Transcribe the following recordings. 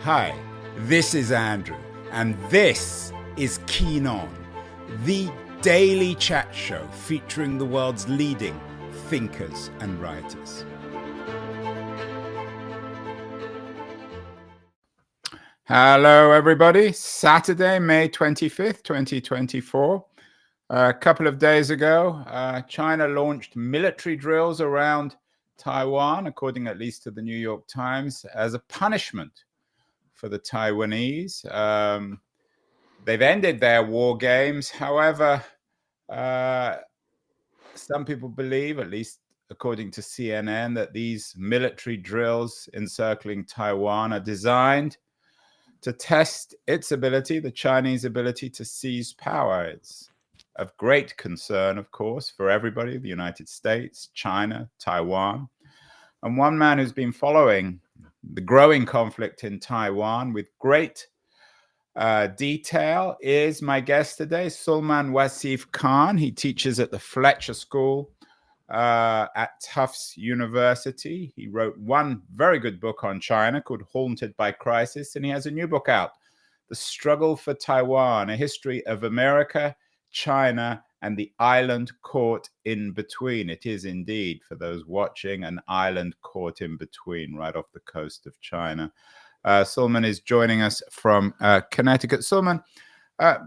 Hi, this is Andrew, and this is Keen On, the daily chat show featuring the world's leading thinkers and writers. Hello, everybody. Saturday, May 25th, 2024. A couple of days ago, China launched military drills around Taiwan, according at least to the New York Times, as a punishment for the Taiwanese. They've ended their war games. However, some people believe, at least according to CNN, that these military drills encircling Taiwan are designed to test its ability, the Chinese ability to seize power. It's of great concern, of course, for everybody, the United States, China, Taiwan. And one man who's been following the growing conflict in Taiwan with great detail is my guest today, Sulmaan Wasif Khan. He teaches at the Fletcher School at Tufts University. He wrote one very good book on China called Haunted by Crisis, and he has a new book out, The Struggle for Taiwan, A History of America, China, and the island caught in between. It is indeed, for those watching, an island caught in between, right off the coast of China. Sulmaan is joining us from Connecticut. Sulmaan,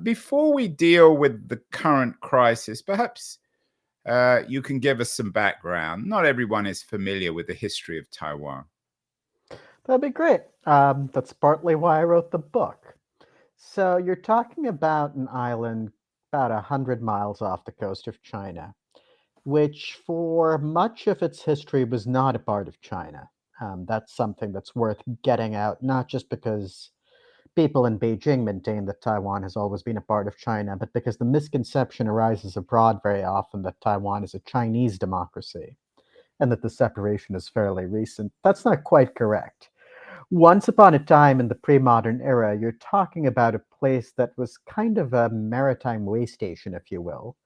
before we deal with the current crisis, perhaps you can give us some background. Not everyone is familiar with the history of Taiwan. That'd be great. That's partly why I wrote the book. So you're talking about an island about 100 miles off the coast of China, which for much of its history was not a part of China. That's something that's worth getting out, not just because people in Beijing maintain that Taiwan has always been a part of China, but because the misconception arises abroad very often that Taiwan is a Chinese democracy and that the separation is fairly recent. That's not quite correct. Once upon a time in the pre-modern era, you're talking about a place that was kind of a maritime way station, if you will.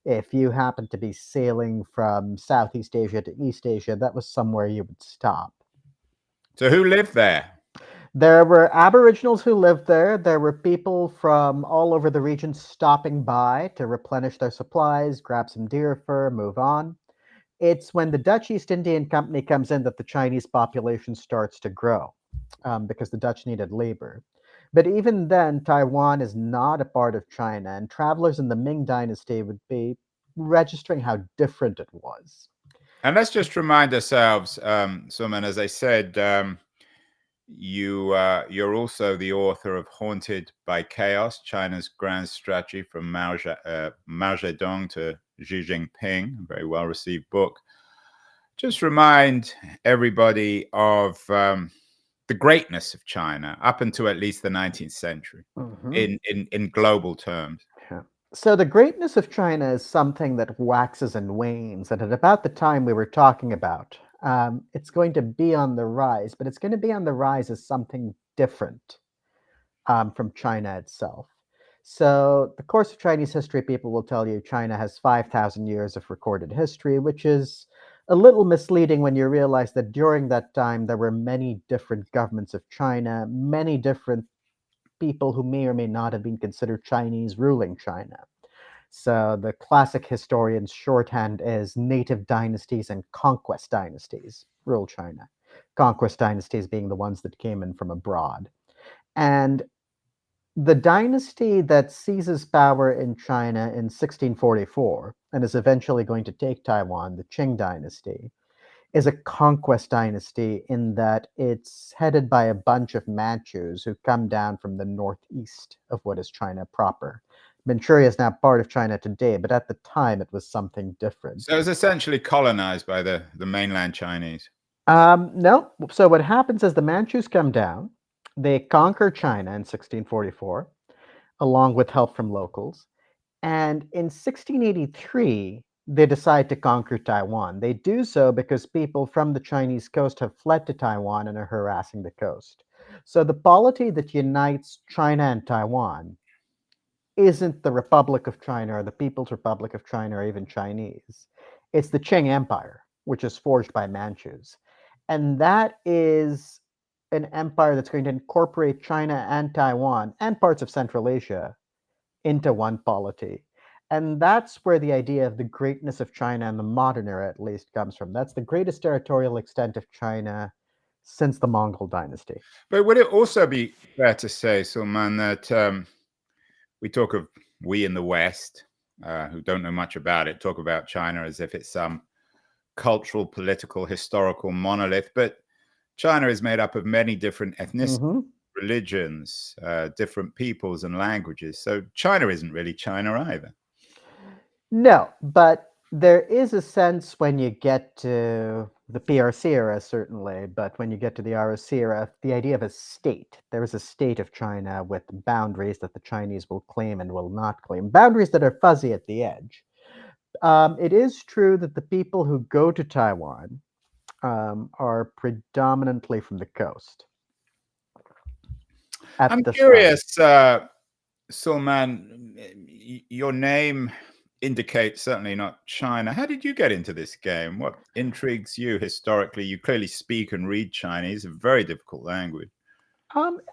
If you happened to be sailing from Southeast Asia to East Asia, that was somewhere you would stop. So who lived there? There were Aboriginals who lived there. There were people from all over the region stopping by to replenish their supplies, grab some deer fur, move on. It's when the Dutch East Indian Company comes in that the Chinese population starts to grow because the Dutch needed labor. But even then, Taiwan is not a part of China, and travelers in the Ming Dynasty would be registering how different it was. And let's just remind ourselves, Sulmaan, as I said, you're also the author of Haunted by Chaos, China's Grand Strategy from Mao Zedong to Xi Jinping, a very well-received book. Just remind everybody of the greatness of China up until at least the 19th century in global terms. Yeah. So the greatness of China is something that waxes and wanes, and at about the time we were talking about, it's going to be on the rise, but it's going to be on the rise as something different from China itself. So the course of Chinese history, people will tell you China has 5,000 years of recorded history, which is a little misleading when you realize that during that time there were many different governments of China, many different people who may or may not have been considered Chinese ruling China. So the classic historian's shorthand is native dynasties and conquest dynasties rule China. Conquest dynasties being the ones that came in from abroad. And the dynasty that seizes power in China in 1644 and is eventually going to take Taiwan, the Qing dynasty, is a conquest dynasty in that it's headed by a bunch of Manchus who come down from the northeast of what is China proper. Manchuria is now part of China today, but at the time it was something different. So it's essentially colonized by the mainland Chinese. No. So what happens is the Manchus come down, they conquer China in 1644, along with help from locals. And in 1683, they decide to conquer Taiwan. They do so because people from the Chinese coast have fled to Taiwan and are harassing the coast. So the polity that unites China and Taiwan isn't the Republic of China or the People's Republic of China or even Chinese. It's the Qing Empire, which is forged by Manchus. And that is an empire that's going to incorporate China and Taiwan and parts of Central Asia into one polity. And that's where the idea of the greatness of China in the modern era, at least, comes from. That's the greatest territorial extent of China since the Mongol dynasty. But would it also be fair to say, Sulmaan, that we in the West, who don't know much about it, talk about China as if it's some cultural, political, historical monolith, but China is made up of many different ethnicities, religions, different peoples and languages. So China isn't really China either. No, but there is a sense when you get to the PRC era, certainly, but when you get to the ROC era, the idea of a state. There is a state of China with boundaries that the Chinese will claim and will not claim, boundaries that are fuzzy at the edge. It is true that the people who go to Taiwan are predominantly from the coast. I'm curious, Sulmaan, your name indicates certainly not China. How did you get into this game? What intrigues you historically? You clearly speak and read Chinese, a very difficult language.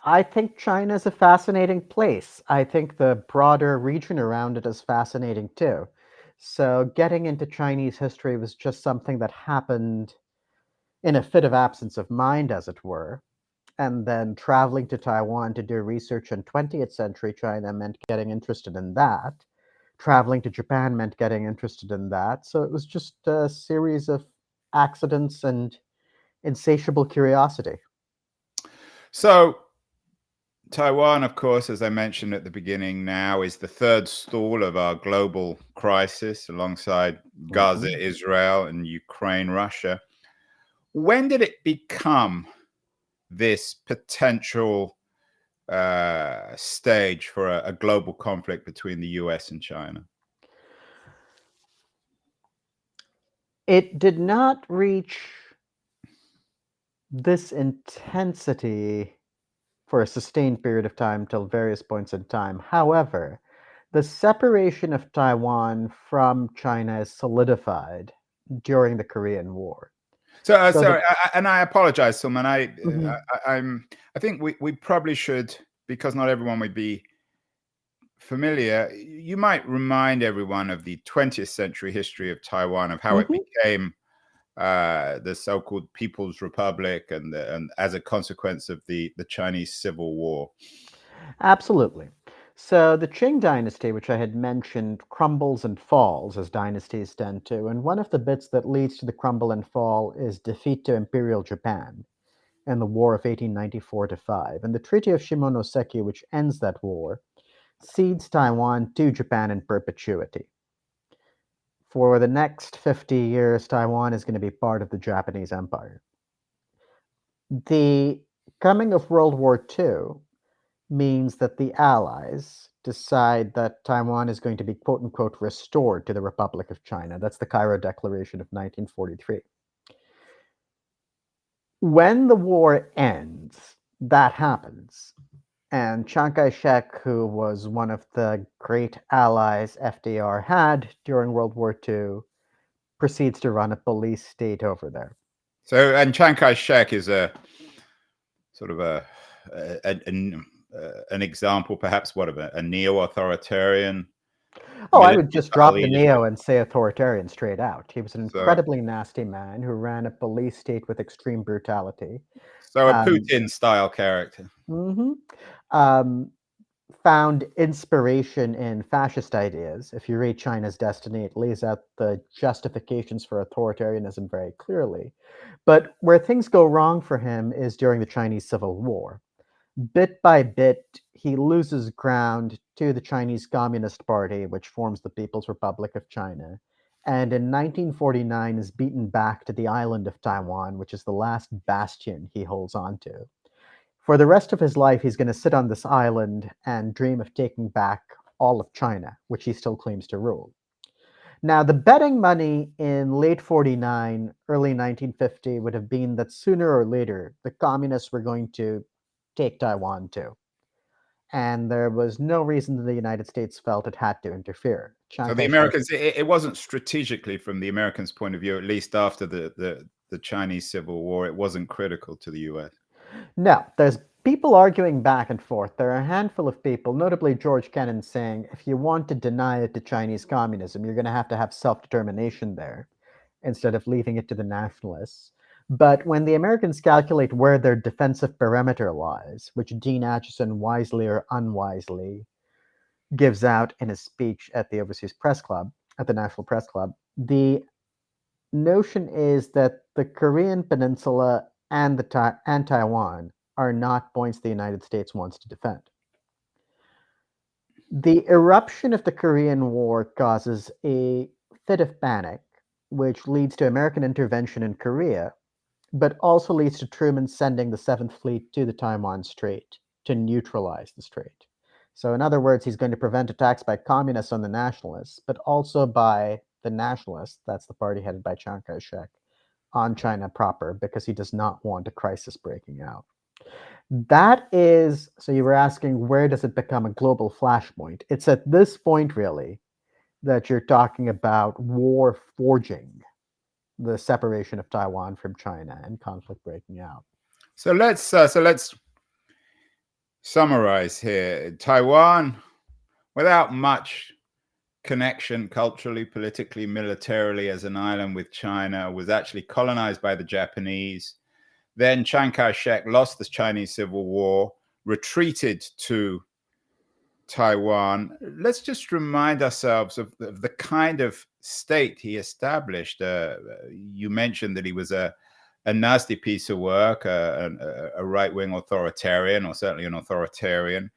I think China is a fascinating place. I think the broader region around it is fascinating too. So getting into Chinese history was just something that happened in a fit of absence of mind, as it were. And then traveling to Taiwan to do research in 20th century China meant getting interested in that. Traveling to Japan meant getting interested in that. So it was just a series of accidents and insatiable curiosity. So Taiwan, of course, as I mentioned at the beginning, now is the third stall of our global crisis alongside Gaza, Israel, and Ukraine, Russia. When did it become this potential stage for a global conflict between the US and China? It did not reach this intensity for a sustained period of time till various points in time. However, the separation of Taiwan from China is solidified during the Korean War. So, sorry, and I apologize, Sulmaan. I think we probably should, because not everyone would be familiar. You might remind everyone of the 20th century history of Taiwan, of how it became the so-called People's Republic, and as a consequence of the Chinese Civil War. Absolutely. So the Qing dynasty, which I had mentioned, crumbles and falls as dynasties tend to, and one of the bits that leads to the crumble and fall is defeat to Imperial Japan in the War of 1894-5. And the Treaty of Shimonoseki, which ends that war, cedes Taiwan to Japan in perpetuity. For the next 50 years, Taiwan is going to be part of the Japanese Empire. The coming of World War II means that the Allies decide that Taiwan is going to be quote unquote restored to the Republic of China. That's the Cairo Declaration of 1943. When the war ends, that happens. And Chiang Kai-shek, who was one of the great allies FDR had during World War II, proceeds to run a police state over there. So, and Chiang Kai-shek is a sort of an example, perhaps, what of a neo-authoritarian? Oh, I would just drop the neo and say authoritarian straight out. He was an incredibly nasty man who ran a police state with extreme brutality. So a Putin-style character. Found inspiration in fascist ideas. If you read China's Destiny, it lays out the justifications for authoritarianism very clearly. But where things go wrong for him is during the Chinese Civil War. Bit by bit, he loses ground to the Chinese Communist Party, which forms the People's Republic of China, and in 1949 is beaten back to the island of Taiwan, which is the last bastion he holds on to. For the rest of his life, he's going to sit on this island and dream of taking back all of China, which he still claims to rule. Now, the betting money in late 49, early 1950 would have been that sooner or later, the communists were going to take Taiwan too. And there was no reason that the United States felt it had to interfere. So the Americans, it wasn't strategically from the Americans' point of view, at least after the Chinese Civil War, it wasn't critical to the US. No, there's people arguing back and forth. There are a handful of people, notably George Kennan, saying if you want to deny it to Chinese communism, you're going to have self-determination there instead of leaving it to the nationalists. But when the Americans calculate where their defensive perimeter lies, which Dean Acheson wisely or unwisely gives out in his speech at the Overseas Press Club, at the National Press Club, the notion is that the Korean Peninsula and Taiwan are not points the United States wants to defend. The eruption of the Korean War causes a fit of panic, which leads to American intervention in Korea, but also leads to Truman sending the Seventh Fleet to the Taiwan Strait to neutralize the strait. So, in other words, he's going to prevent attacks by communists on the nationalists, but also by the nationalists, that's the party headed by Chiang Kai shek, on China proper, because he does not want a crisis breaking out. That is, so you were asking, where does it become a global flashpoint? It's at this point, really, that you're talking about war forging the separation of Taiwan from China and conflict breaking out. So let's summarize here. Taiwan, without much connection culturally, politically, militarily as an island with China, was actually colonized by the Japanese. Then Chiang Kai-shek lost the Chinese Civil War, retreated to Taiwan. Let's just remind ourselves of the kind of state he established. You mentioned that he was a nasty piece of work, a right-wing authoritarian, or certainly an authoritarian.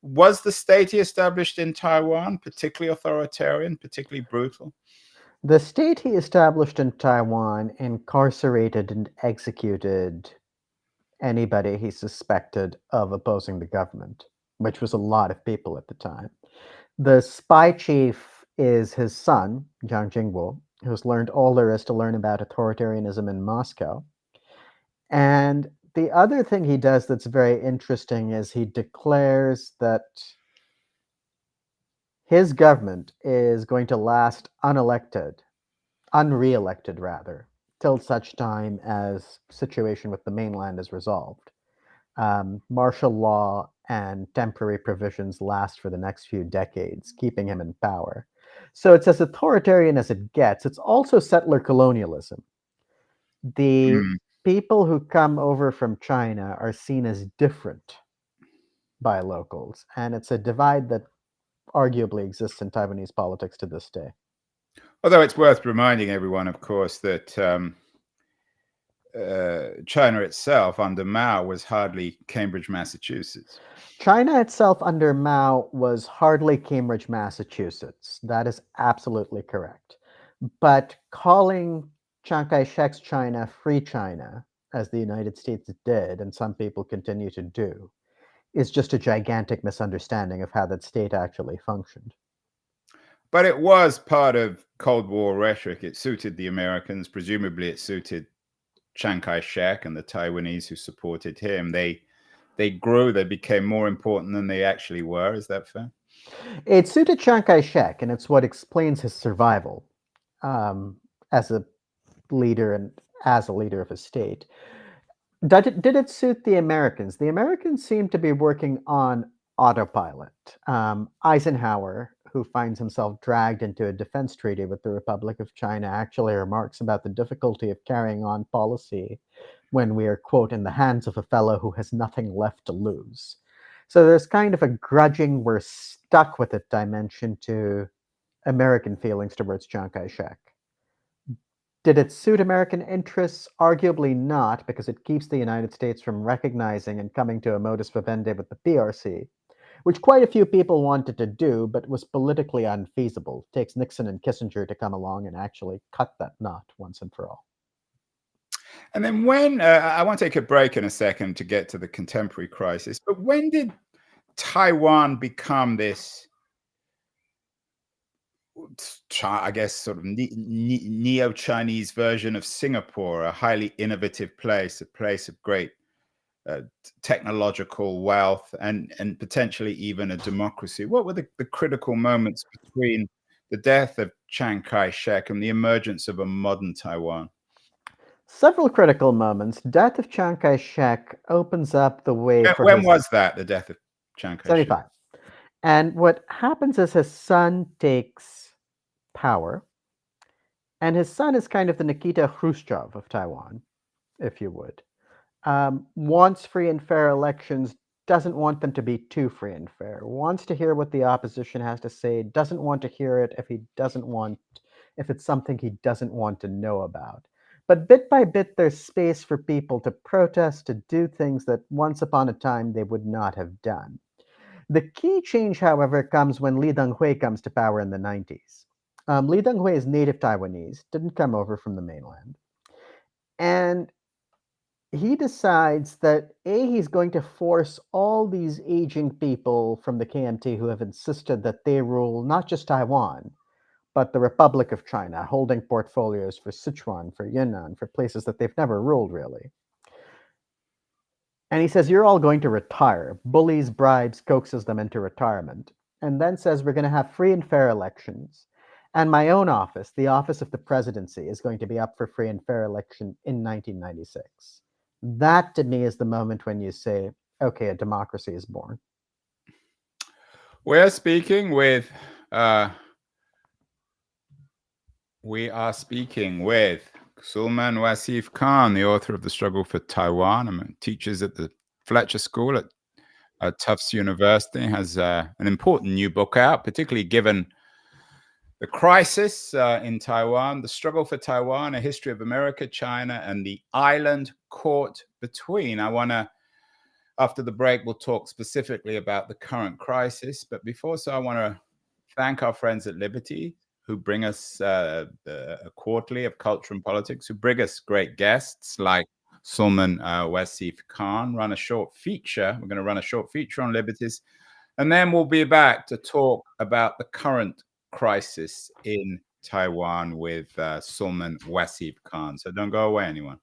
Was the state he established in Taiwan particularly authoritarian, particularly brutal? The state he established in Taiwan incarcerated and executed anybody he suspected of opposing the government, which was a lot of people at the time. The spy chief is his son, Jiang Jingwo, who's learned all there is to learn about authoritarianism in Moscow. And the other thing he does that's very interesting is he declares that his government is going to last unre-elected rather, till such time as situation with the mainland is resolved. Martial law and temporary provisions last for the next few decades, keeping him in power. So it's as authoritarian as it gets. It's also settler colonialism. The people who come over from China are seen as different by locals, and it's a divide that arguably exists in Taiwanese politics to this day. Although it's worth reminding everyone, of course, that China itself under Mao was hardly Cambridge, Massachusetts. China itself under Mao was hardly Cambridge, Massachusetts. That is absolutely correct. But calling Chiang Kai-shek's China free China, as the United States did, and some people continue to do, is just a gigantic misunderstanding of how that state actually functioned. But it was part of Cold War rhetoric. It suited the Americans. Presumably it suited Chiang Kai-shek and the Taiwanese who supported him. They grew, they became more important than they actually were. Is that fair? It suited Chiang Kai-shek, and it's what explains his survival as a leader and as a leader of a state. Did it suit the Americans? The Americans seem to be working on autopilot. Eisenhower, who finds himself dragged into a defense treaty with the Republic of China, actually remarks about the difficulty of carrying on policy when we are, quote, in the hands of a fellow who has nothing left to lose. So there's kind of a grudging, we're stuck with it dimension to American feelings towards Chiang Kai-shek. Did it suit American interests? Arguably not, because it keeps the United States from recognizing and coming to a modus vivendi with the PRC, which quite a few people wanted to do, but was politically unfeasible. It takes Nixon and Kissinger to come along and actually cut that knot once and for all. And then when, I want to take a break in a second to get to the contemporary crisis, but when did Taiwan become this, I guess, sort of neo-Chinese version of Singapore, a highly innovative place, a place of great technological wealth and potentially even a democracy? What were the critical moments between the death of Chiang Kai-shek and the emergence of a modern Taiwan? Several critical moments. Death of Chiang Kai-shek opens up the way for When his was that, the death of Chiang Kai-shek? 75. And what happens is his son takes power, and his son is kind of the Nikita Khrushchev of Taiwan, if you would. Wants free and fair elections, doesn't want them to be too free and fair, wants to hear what the opposition has to say, doesn't want to hear it if it's something he doesn't want to know about. But bit by bit, there's space for people to protest, to do things that once upon a time they would not have done. The key change, however, comes when Lee Teng-hui comes to power in the 90s. Lee Teng-hui is native Taiwanese, didn't come over from the mainland. And he decides that he's going to force all these aging people from the KMT who have insisted that they rule not just Taiwan, but the Republic of China, holding portfolios for Sichuan, for Yunnan, for places that they've never ruled really. And he says, you're all going to retire. Bullies, bribes, coaxes them into retirement. And then says, we're going to have free and fair elections. And my own office, the office of the presidency, is going to be up for free and fair election in 1996. That, to me, is the moment when you say, okay, a democracy is born. We're speaking with Sulmaan Wasif Khan, the author of The Struggle for Taiwan, teaches at the Fletcher School at Tufts University, has an important new book out, particularly given the crisis in Taiwan, The Struggle for Taiwan, A History of America, China, and the Island Caught Between. After the break, we'll talk specifically about the current crisis. But before so, I want to thank our friends at Liberty, who bring us a quarterly of culture and politics, who bring us great guests like Sulmaan Wasif Khan. We're going to run a short feature on liberties. And then we'll be back to talk about the current crisis in Taiwan with Sulmaan Wasif Khan. So don't go away, anyone.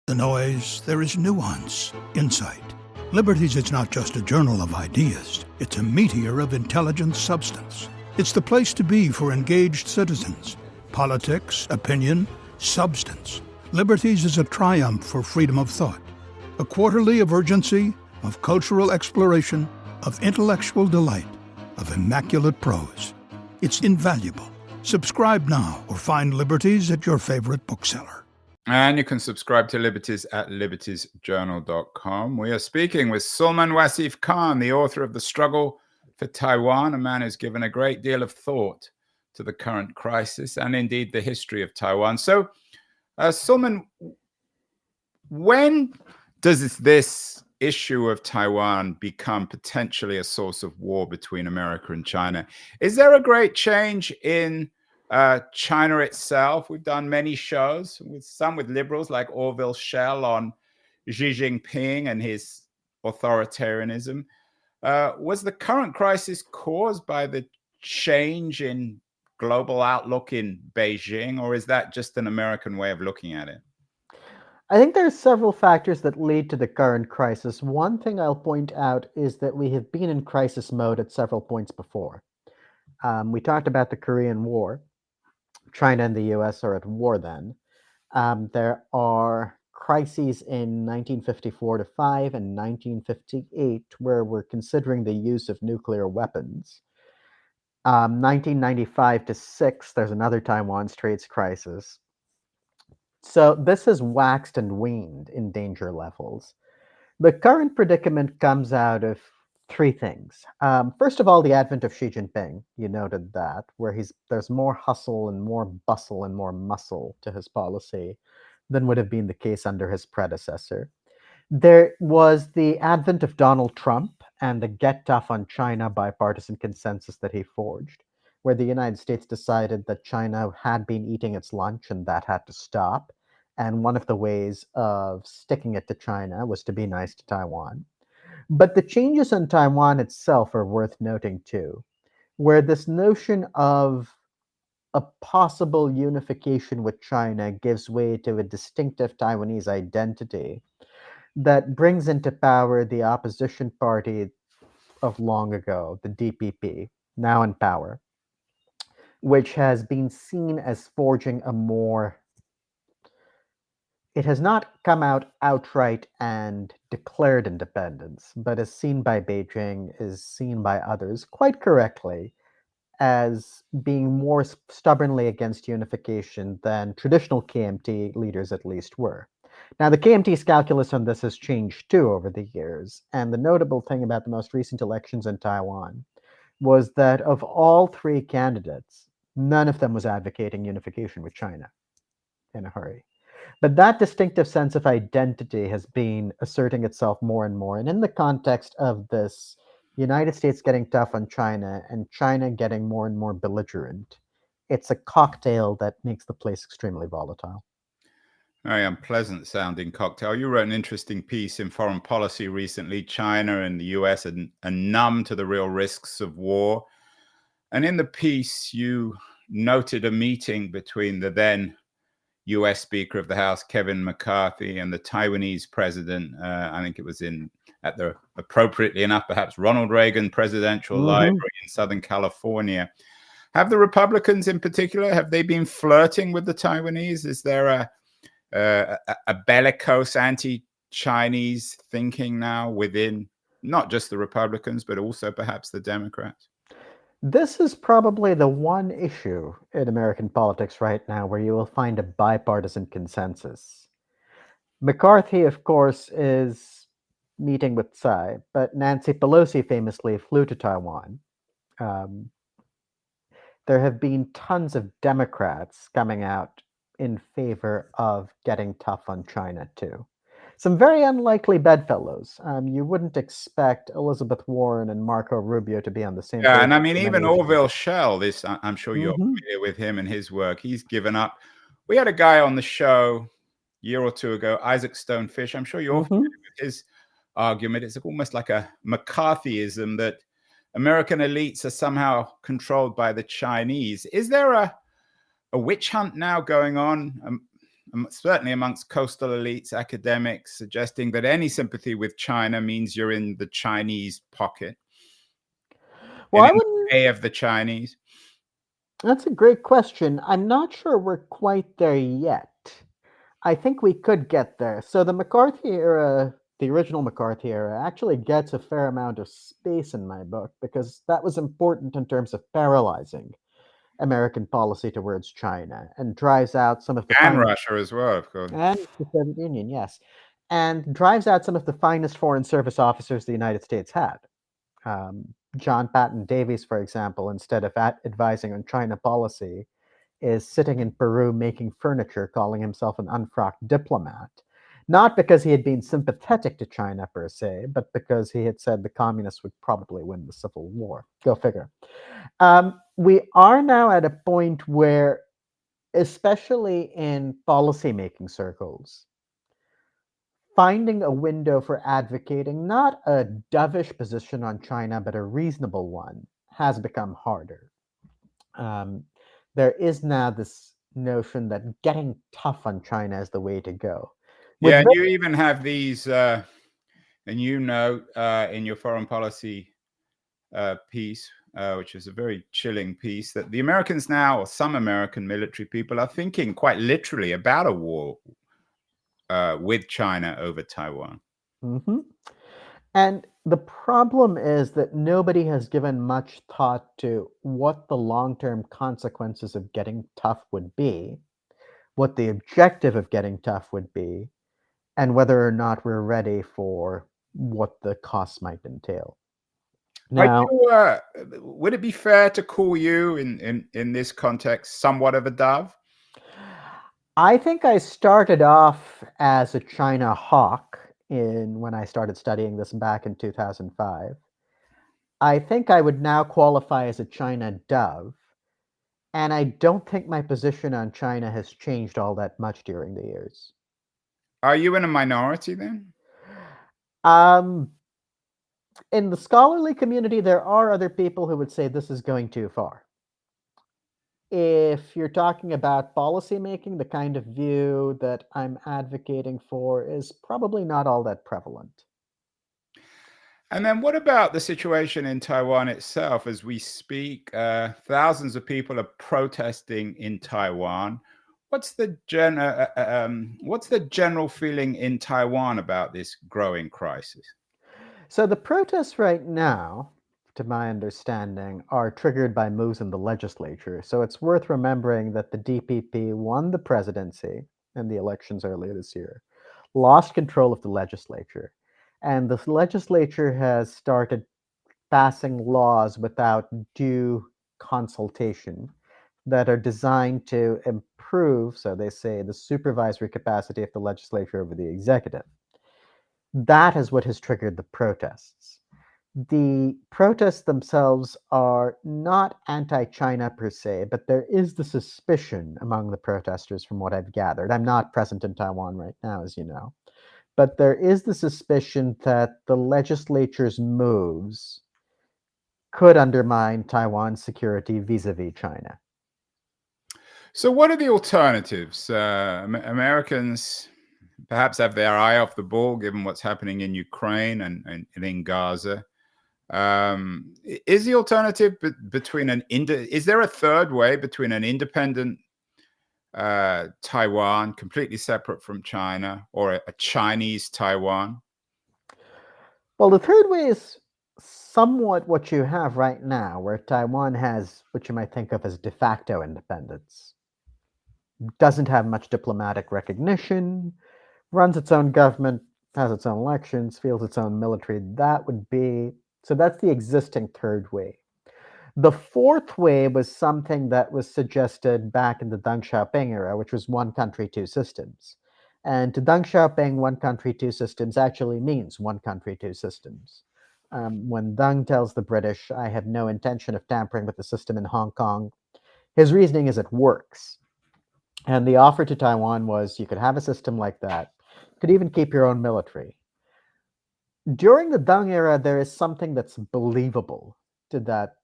The noise, there is nuance, insight. Liberties is not just a journal of ideas. It's a meteor of intelligent substance. It's the place to be for engaged citizens. Politics, opinion, substance. Liberties is a triumph for freedom of thought. A quarterly of urgency, of cultural exploration, of intellectual delight, of immaculate prose. It's invaluable. Subscribe now or find Liberties at your favorite bookseller. And you can subscribe to Liberties at libertiesjournal.com. We are speaking with Sulmaan Wasif Khan, the author of The Struggle for Taiwan, a man who's given a great deal of thought to the current crisis and indeed the history of Taiwan. So, Sulmaan, when does this issue of Taiwan become potentially a source of war between America and China? Is there a great change in China itself? We've done many shows, some with liberals like Orville Schell on Xi Jinping and his authoritarianism. Was the current crisis caused by the change in global outlook in Beijing, or is that just an American way of looking at it? I think there are several factors that lead to the current crisis. One thing I'll point out is that we have been in crisis mode at several points before. We talked about the Korean War. China and the US are at war then. There are crises in 1954 to 5 and 1958 where we're considering the use of nuclear weapons. 1995 to 6, there's another Taiwan Straits crisis. So this has waxed and waned in danger levels. The current predicament comes out of three things. First of all, the advent of Xi Jinping, you noted that, where there's more hustle and more bustle and more muscle to his policy than would have been the case under his predecessor. There was the advent of Donald Trump and the Get Tough on China bipartisan consensus that he forged, where the United States decided that China had been eating its lunch and that had to stop. And one of the ways of sticking it to China was to be nice to Taiwan. But the changes in Taiwan itself are worth noting too, where this notion of a possible unification with China gives way to a distinctive Taiwanese identity that brings into power the opposition party of long ago, the DPP, now in power, which has been seen as forging a more It has not come out outright and declared independence, but is seen by Beijing, is seen by others quite correctly as being more stubbornly against unification than traditional KMT leaders at least were. Now, the KMT's calculus on this has changed too over the years, and the notable thing about the most recent elections in Taiwan was that of all three candidates, none of them was advocating unification with China in a hurry. But that distinctive sense of identity has been asserting itself more and more. And in the context of this United States getting tough on China and China getting more and more belligerent, it's a cocktail that makes the place extremely volatile. Very unpleasant sounding cocktail. You wrote an interesting piece in Foreign Policy recently. China and the US are numb to the real risks of war. And in the piece, you noted a meeting between the then US Speaker of the House, Kevin McCarthy, and the Taiwanese president. I think it was at the, appropriately enough, perhaps Ronald Reagan Presidential Library in Southern California. Have the Republicans in particular, have they been flirting with the Taiwanese? Is there a bellicose anti-Chinese thinking now within not just the Republicans, but also perhaps the Democrats? This is probably the one issue in American politics right now where you will find a bipartisan consensus. McCarthy, of course, is meeting with Tsai, but Nancy Pelosi famously flew to Taiwan. There have been tons of Democrats coming out in favor of getting tough on China, too. Some very unlikely bedfellows. You wouldn't expect Elizabeth Warren and Marco Rubio to be on the same page. Yeah, and I mean, even Orville Schell, I'm sure you're Mhm. familiar with him and his work. He's given up. We had a guy on the show a year or two ago, Isaac Stonefish. I'm sure you're familiar with his argument. It's almost like a McCarthyism that American elites are somehow controlled by the Chinese. Is there a witch hunt now going on? Certainly amongst coastal elites, academics, suggesting that any sympathy with China means you're in the Chinese pocket. Well, I in wouldn't. the way of the Chinese. That's a great question. I'm not sure we're quite there yet. I think we could get there. So the McCarthy era, the original McCarthy era, actually gets a fair amount of space in my book because that was important in terms of paralyzing American policy towards China and drives out some of the And finest, Russia as well, of course. and the Soviet Union, yes, and drives out some of the finest foreign service officers the United States had. John Patton Davies, for example, instead of advising on China policy, is sitting in Peru making furniture, calling himself an unfrocked diplomat. Not because he had been sympathetic to China per se, but because he had said the communists would probably win the Civil War. Go figure. We are now at a point where, especially in policymaking circles, finding a window for advocating not a dovish position on China, but a reasonable one, has become harder. There is now this notion that getting tough on China is the way to go. Yeah, and you even have these, and in your foreign policy piece, which is a very chilling piece, that the Americans now, or some American military people, are thinking quite literally about a war with China over Taiwan. And the problem is that nobody has given much thought to what the long-term consequences of getting tough would be, what the objective of getting tough would be, and whether or not we're ready for what the costs might entail. Now, would it be fair to call you in this context somewhat of a dove? I think I started off as a China hawk when I started studying this back in 2005. I think I would now qualify as a China dove, and I don't think my position on China has changed all that much during the years. Are you in a minority then? In the scholarly community, there are other people who would say this is going too far. If you're talking about policymaking, the kind of view that I'm advocating for is probably not all that prevalent. And then what about the situation in Taiwan itself? As we speak, thousands of people are protesting in Taiwan. what's the general feeling in Taiwan about this growing crisis? So the protests right now, to my understanding, are triggered by moves in the legislature. So it's worth remembering that the DPP won the presidency in the elections earlier this year, lost control of the legislature, and the legislature has started passing laws without due consultation that are designed to improve, so they say, the supervisory capacity of the legislature over the executive. That is what has triggered the protests. The protests themselves are not anti-China per se, but there is the suspicion among the protesters, from what I've gathered. I'm not present in Taiwan right now, as you know, but there is the suspicion that the legislature's moves could undermine Taiwan's security vis-a-vis China. So what are the alternatives? Americans perhaps have their eye off the ball given what's happening in Ukraine and in Gaza. Is the alternative between is there a third way between an independent Taiwan, completely separate from China, or a Chinese Taiwan? Well, the third way is somewhat what you have right now, where Taiwan has what you might think of as de facto independence. Doesn't have much diplomatic recognition, runs its own government, has its own elections, fields its own military. So that's the existing third way. The fourth way was something that was suggested back in the Deng Xiaoping era, which was one country, two systems. And to Deng Xiaoping, one country, two systems actually means one country, two systems. When Deng tells the British, I have no intention of tampering with the system in Hong Kong, his reasoning is it works. And the offer to Taiwan was you could have a system like that, could even keep your own military. During the Deng era, there is something that's believable to that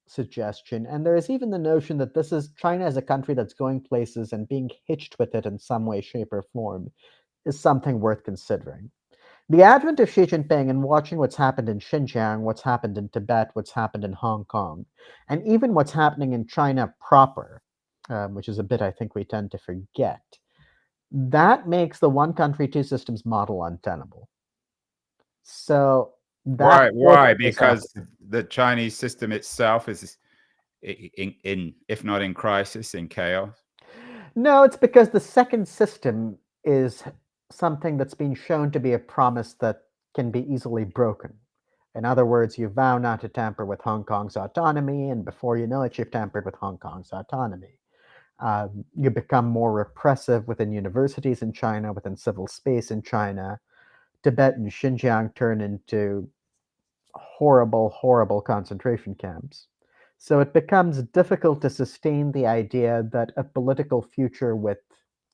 suggestion, and there is even the notion that this is China as a country that's going places, and being hitched with it in some way, shape, or form is something worth considering. The advent of Xi Jinping and watching what's happened in Xinjiang, what's happened in Tibet, what's happened in Hong Kong, and even what's happening in China proper, which is a bit I think we tend to forget, that makes the one country, two systems model untenable. So why? Because the Chinese system itself is in if not in crisis, in chaos. No, it's because the second system is something that's been shown to be a promise that can be easily broken. In other words, you vow not to tamper with Hong Kong's autonomy, and before you know it, you've tampered with Hong Kong's autonomy. You become more repressive within universities in China, within civil space in China. Tibet and Xinjiang turn into horrible, horrible concentration camps. So it becomes difficult to sustain the idea that a political future with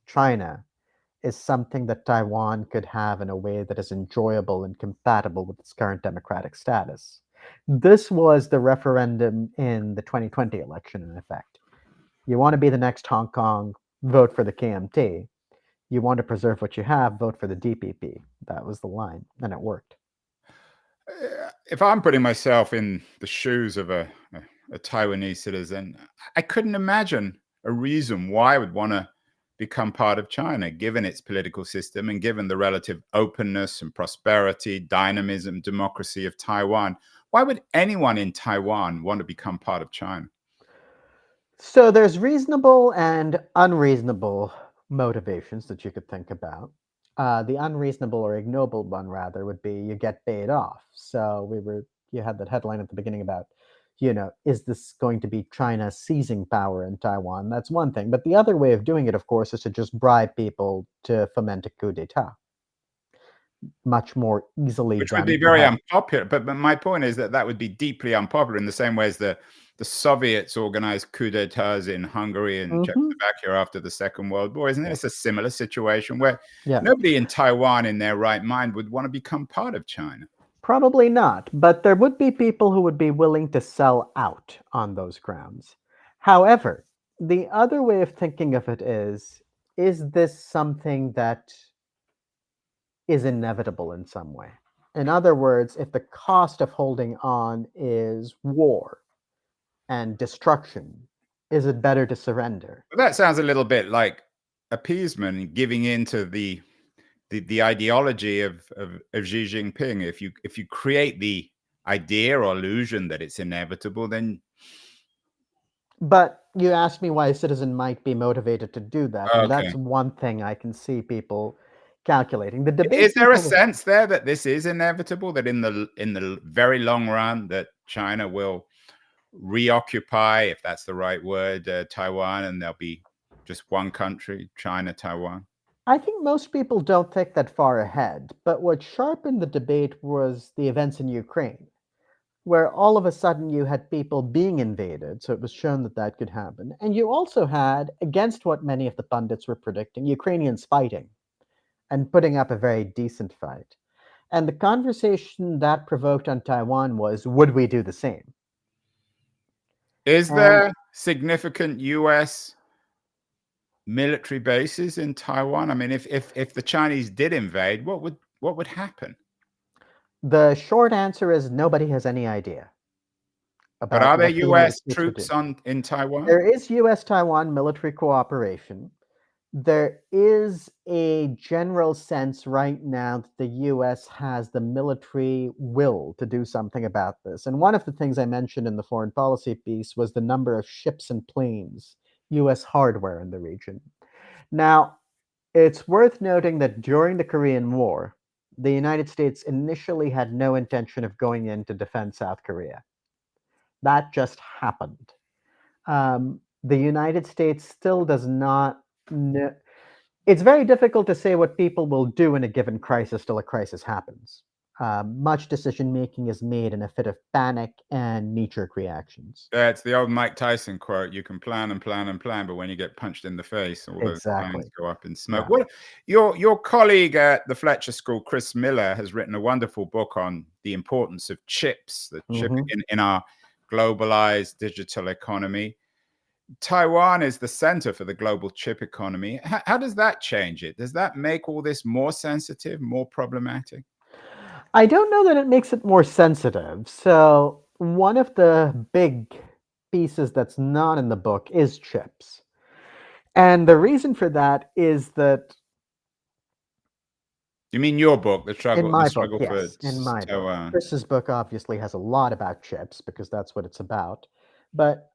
China is something that Taiwan could have in a way that is enjoyable and compatible with its current democratic status. This was the referendum in the 2020 election, in effect. You want to be the next Hong Kong, vote for the KMT. You want to preserve what you have, vote for the DPP. That was the line, and it worked. If I'm putting myself in the shoes of a Taiwanese citizen, I couldn't imagine a reason why I would want to become part of China, given its political system and given the relative openness and prosperity, dynamism, democracy of Taiwan. Why would anyone in Taiwan want to become part of China? So there's reasonable and unreasonable motivations that you could think about. The unreasonable or ignoble one, rather, would be you get paid off. So you had that headline at the beginning about, is this going to be China seizing power in Taiwan? That's one thing. But the other way of doing it, of course, is to just bribe people to foment a coup d'etat. Much more easily Which done. would be very unpopular. But my point is that would be deeply unpopular in the same way as the Soviets organized coups d'etats in Hungary and Czechoslovakia after the Second World War. Isn't this a similar situation where nobody in Taiwan in their right mind would want to become part of China? Probably not, but there would be people who would be willing to sell out on those grounds. However, the other way of thinking of it is this something that is inevitable in some way? In other words, if the cost of holding on is war and destruction, is it better to surrender? That sounds a little bit like appeasement and giving in to the ideology of Xi Jinping. If you create the idea or illusion that it's inevitable, then. But you asked me why a citizen might be motivated to do that, and that's one thing I can see people calculating. The debate. Is there a sense there that this is inevitable? That in the very long run, that China will reoccupy, if that's the right word, Taiwan, and there'll be just one country, China, Taiwan? I think most people don't think that far ahead, but what sharpened the debate was the events in Ukraine, where all of a sudden you had people being invaded, so it was shown that that could happen. And you also had, against what many of the pundits were predicting, Ukrainians fighting and putting up a very decent fight. And the conversation that provoked on Taiwan was, would we do the same? Is there significant U.S. military bases in Taiwan? I mean, if the Chinese did invade, what would happen? The short answer is nobody has any idea. But are there U.S. troops in Taiwan? There is U.S.-Taiwan military cooperation. There is a general sense right now that the U.S. has the military will to do something about this. And one of the things I mentioned in the foreign policy piece was the number of ships and planes, U.S. hardware in the region. Now, it's worth noting that during the Korean War, the United States initially had no intention of going in to defend South Korea. That just happened. The United States still does not know. It's very difficult to say what people will do in a given crisis till a crisis happens. Much decision-making is made in a fit of panic and knee-jerk reactions. Yeah, it's the old Mike Tyson quote, you can plan and plan and plan, but when you get punched in the face, all those plans go up in smoke. Yeah. Your colleague at the Fletcher School, Chris Miller, has written a wonderful book on the importance of chips, the chip in our globalized digital economy. Taiwan is the center for the global chip economy. How does that change it? Does that make all this more sensitive, more problematic? I don't know that it makes it more sensitive. So one of the big pieces that's not in the book is chips. And the reason for that is that... You mean your book, The Struggle, in my Struggle book, for yes, in my Taiwan? book. Chris's book obviously has a lot about chips because that's what it's about. But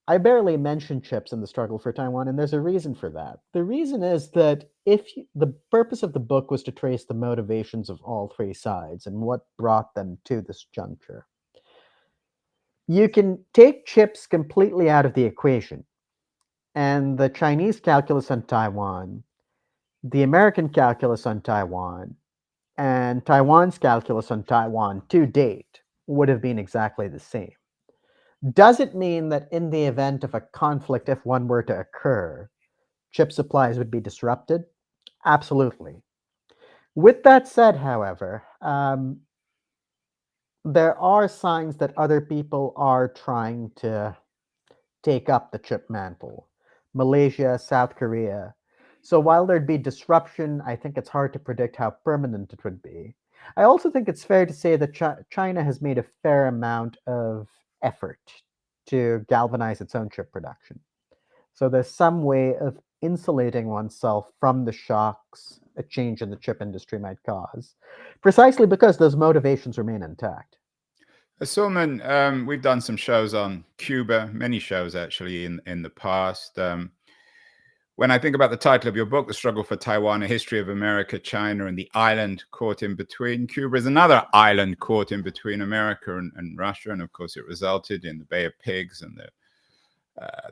I barely mention chips in The Struggle for Taiwan, and there's a reason for that. The reason is that the purpose of the book was to trace the motivations of all three sides and what brought them to this juncture. You can take chips completely out of the equation, and the Chinese calculus on Taiwan, the American calculus on Taiwan, and Taiwan's calculus on Taiwan to date would have been exactly the same. Does it mean that in the event of a conflict, if one were to occur, chip supplies would be disrupted? Absolutely. With that said, however, there are signs that other people are trying to take up the chip mantle. Malaysia, South Korea. So while there'd be disruption, I think it's hard to predict how permanent it would be. I also think it's fair to say that China has made a fair amount of effort to galvanize its own chip production. So there's some way of insulating oneself from the shocks a change in the chip industry might cause, precisely because those motivations remain intact. Sulmaan, we've done some shows on Cuba, many shows actually in the past. When I think about the title of your book, The Struggle for Taiwan, A History of America, China, and the Island Caught in Between, Cuba is another island caught in between America and Russia. And of course, it resulted in the Bay of Pigs and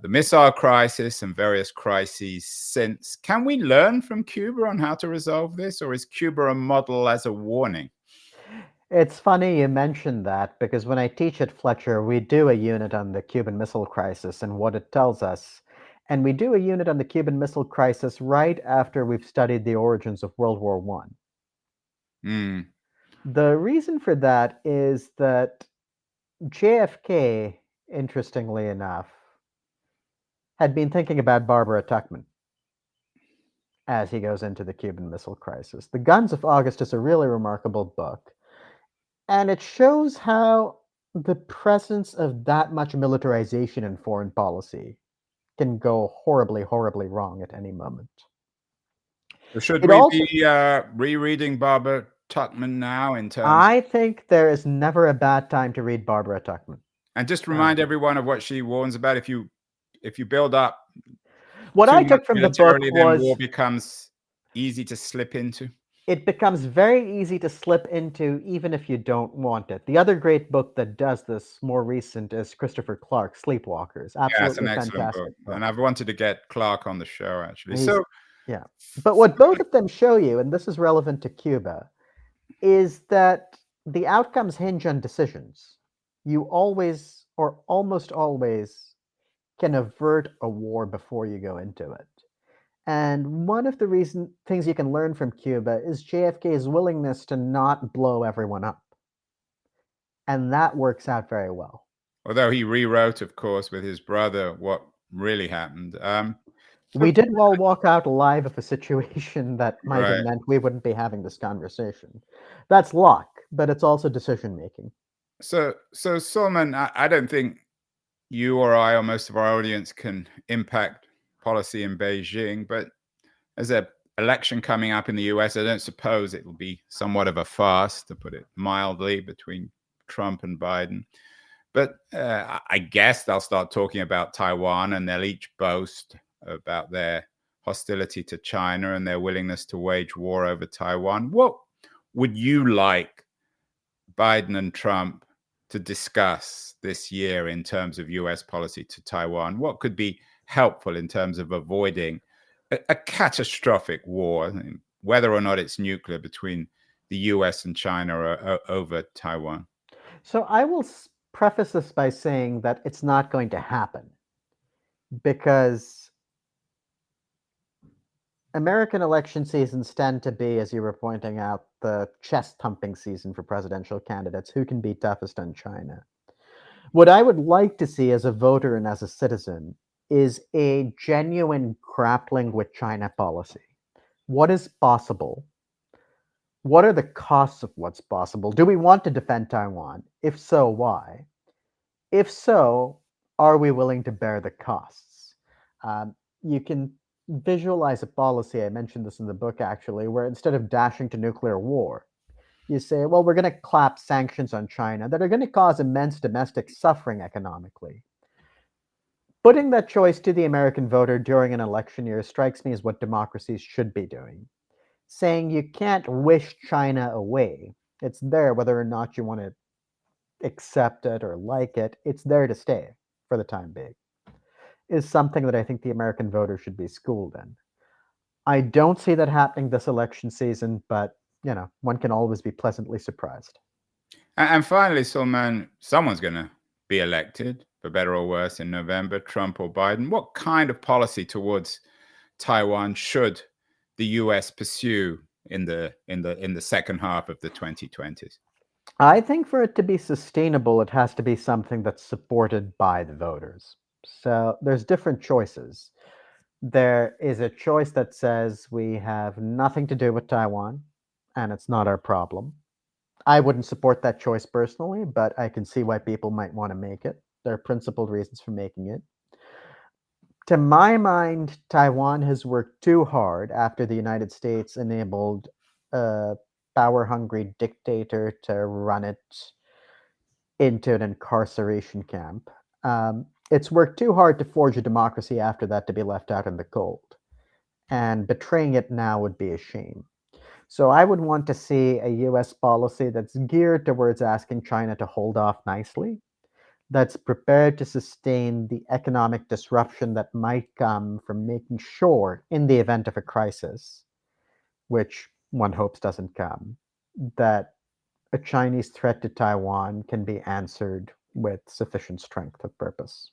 the missile crisis and various crises since. Can we learn from Cuba on how to resolve this, or is Cuba a model as a warning? It's funny you mentioned that, because when I teach at Fletcher, we do a unit on the Cuban Missile Crisis and what it tells us. And we do a unit on the Cuban Missile Crisis right after we've studied the origins of World War I. The reason for that is that JFK, interestingly enough, had been thinking about Barbara Tuchman as he goes into the Cuban Missile Crisis. The Guns of August is a really remarkable book. And it shows how the presence of that much militarization in foreign policy can go horribly, horribly wrong at any moment. So should It we also, be rereading Barbara Tuchman now in terms? I think there is never a bad time to read Barbara Tuchman. And just remind everyone of what she warns about. If you build up What too I much took from the book militarily, then was war becomes easy to slip into. it becomes very easy to slip into even if you don't want it. The other great book that does this, more recent, is Christopher Clark's Sleepwalkers. Yeah, it's an Absolutely excellent book. fantastic book. And I've wanted to get Clark on the show, actually. He's- So, yeah. But what both of them show you, and this is relevant to Cuba, is that the outcomes hinge on decisions. You always, or almost always, can avert a war before you go into it. And one of the things you can learn from Cuba is JFK's willingness to not blow everyone up. And that works out very well. although he rewrote, of course, with his brother what really happened. We did all walk out alive of a situation that might have Right. meant we wouldn't be having this conversation. That's luck, but it's also decision making. So Sulmaan, I don't think you or I or most of our audience can impact policy in Beijing, but as an election coming up in the US, I don't suppose it will be somewhat of a farce, to put it mildly, between Trump and Biden. But I guess they'll start talking about Taiwan, and they'll each boast about their hostility to China and their willingness to wage war over Taiwan. What would you like Biden and Trump to discuss this year in terms of US policy to Taiwan? What could be helpful in terms of avoiding a catastrophic war, whether or not it's nuclear, between the US and China over Taiwan? So I will preface this by saying that it's not going to happen because American election seasons tend to be, as you were pointing out, the chest thumping season for presidential candidates. Who can be toughest on China? What I would like to see as a voter and as a citizen is a genuine grappling with China policy. What is possible? What are the costs of what's possible? Do we want to defend Taiwan? If so, why? If so, are we willing to bear the costs? You can visualize a policy, I mentioned this in the book actually, where instead of dashing to nuclear war, you say, well, we're going to clap sanctions on China that are going to cause immense domestic suffering economically. Putting that choice to the American voter during an election year strikes me as what democracies should be doing. Saying you can't wish China away. It's there whether or not you want to accept it or like it. It's there to stay for the time being. Is something that I think the American voter should be schooled in. I don't see that happening this election season, but one can always be pleasantly surprised. And finally, Sulmaan, someone's going to be elected, for better or worse, in November, Trump or Biden. What kind of policy towards Taiwan should the US pursue in the second half of the 2020s? I think for it to be sustainable, it has to be something that's supported by the voters. So there's different choices. There is a choice that says we have nothing to do with Taiwan and it's not our problem. I wouldn't support that choice personally, but I can see why people might want to make it. There are principled reasons for making it. To my mind, Taiwan has worked too hard after the United States enabled a power-hungry dictator to run it into an incarceration camp. It's worked too hard to forge a democracy after that to be left out in the cold. And betraying it now would be a shame. So I would want to see a US policy that's geared towards asking China to hold off nicely, that's prepared to sustain the economic disruption that might come from making sure, in the event of a crisis, which one hopes doesn't come, that a Chinese threat to Taiwan can be answered with sufficient strength of purpose.